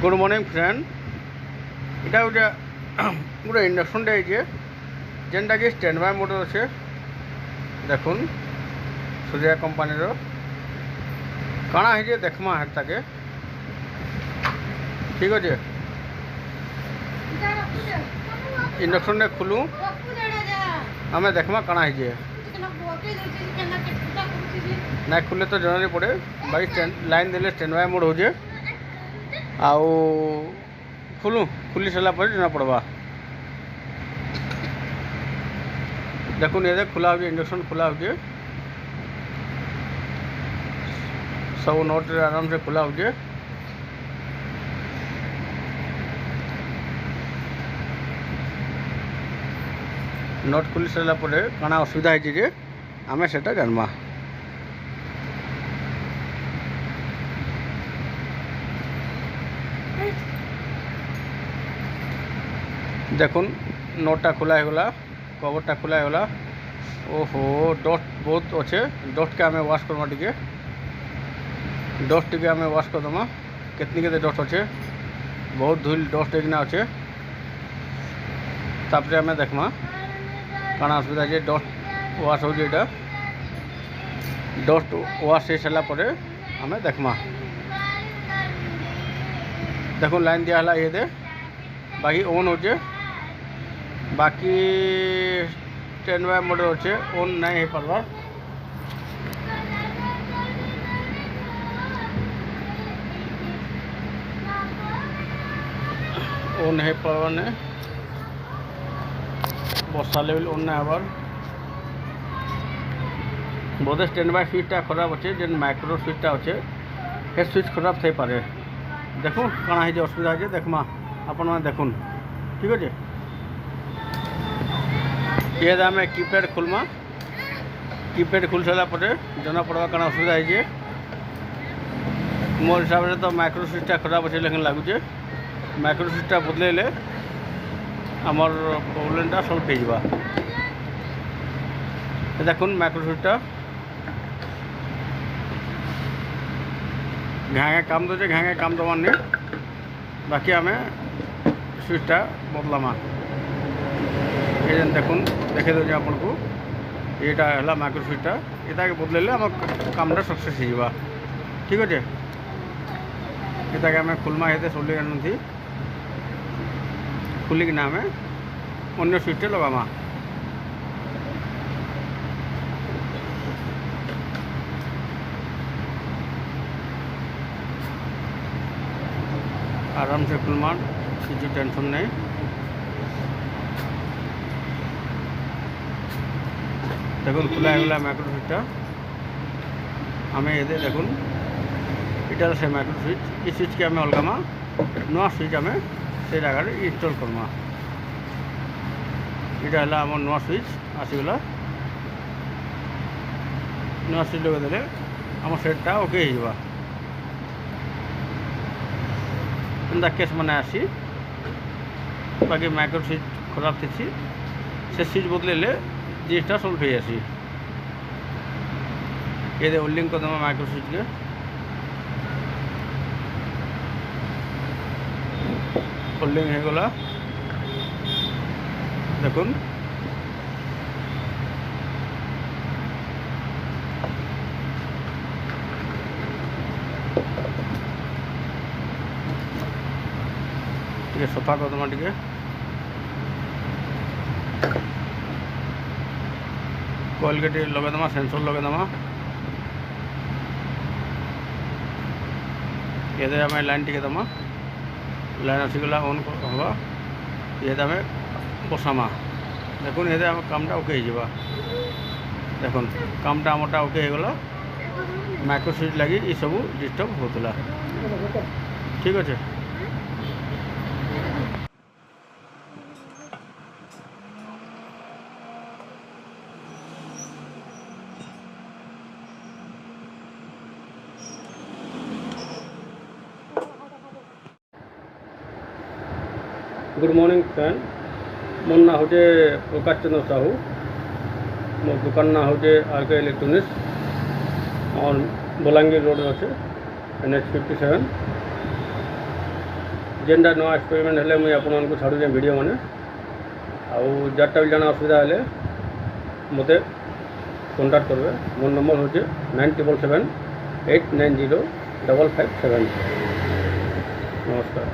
Good morning friend এটা ওটা পুরো ইন্ডাকশনটা এই যেটা কি স্ট্যান্ড বাই মোটর আছে দেখুন সূর্যা কোম্পানির কাଣା হয়েছে দেখমা হেটাকে ঠিক আছে ইন্ডাকশনটা খুলু আমি দেখমা কাଣା হয়েছে না খুলে তো জনা পড়ে ভাই লাইন দেলে স্ট্যান্ড বাই মোড হচ্ছে आउ खुलू खुली सारा पर जना पड़वा देखो ये खुला हो इंडक्शन खुला हो सब नट आराम से खुला हो नट खुली सारा पर काना असुविधा है आम से जानमा देखुन नोटा खोला होगा कवरटा खोला होगा ओहो डस्ट बहुत अच्छे डस्ट के आम वाश करमा टे डस्ट टे आम वाश करदमा कितनी के डस्ट अच्छे बहुत धूल डस्ट एक अच्छे तापर आम देखमा काना असुविधा है डस्ट वाश हो डस्ट वाश हो सारापर आम देखमा देखो लाइन दिया ये दे बाकी ऑन हो बाकी स्टैंड बाय मोड अच्छे ऑन नहीं हो पार्बार ऑन हो पार्बार ने बसा लेवल ऑन नहीं हबार बोधे स्टैंड बाय स्विचटा खराब अच्छे जेन माइक्रो स्विचटा अच्छे हे स्विच खराब थी पारे देखो काना है असुविधा है देखमा आपण मैंने देखुन ठीक अच्छे ये आम कीपैड खुलमा कीपैड खुल सारा पर जना पड़वा काना असुविधा है मोर हिसाब से तो माइक्रो स्विचटा खराब अच्छे लेकिन लगुचे माइक्रो स्विचटा बदले आमर प्रॉब्लमटा सल्व हो जावा देखुन माइक्रो स्विचटा घाए काम दे घाए काम दबार नहीं बाकी आम स्विचटा बदलामा ये देखुन देखे दूसरे आपन को यहाँ है माइक्रो स्विचटा ये बदल आम कामटा सक्सेस हो ठीक अच्छे ये आम खुलमा ये सोली आनी खुलिकिना आम अन्य स्विचटे लगामा आराम से खुलमा किसी टेंशन नहीं देखो खुला होगा माइक्रो स्विचटा आम ये देखुन इटार से माइक्रो स्विच ये स्विच के आम अलगामा नुआ स्विच आम से जगह इनस्टल करमा यहाँ है आम नुआ स्विच आसीगला नुआ स्विच लगेदे आम सेटटा ओके हो एंता केस माने आसी बाकी माइक्रो स्विच खराब थी से स्विच बदले जिसटा सल्व हो आसी ये होल्डिंग कर देमा माइक्रो स्विच के होल्डिंग हो गला देखुन सफा कर देमा टे कॉइल के लगे देमा सेंसर लगे देमा ये आम लाइन टिके देमा लाइन आसीगला ऑन हवा ये आम बसामा देखुन ये आम कामटा ओके हो देखुन कामटा आमटा ओके हो गला माइक्रो स्विच लगी ये सब डिस्टर्ब होता ठीक अच्छे गुड मॉर्निंग फ्रेंड मोर ना हूँ प्रकाश चंद्र साहू मोर दुकान ना हूँ आर.के. इलेक्ट्रॉनिक्स और बलांगीर रोड अच्छे NH 57 जेनटा नुआ एक्सपेरिमेंट हेले मुझे आपको छाड़ुचे वीडियो मैंने आउ जरटा भी जाना असुविधा हेले मते कॉन्टाक्ट करेंगे। मोर नंबर हूँ 9778905557। नमस्कार।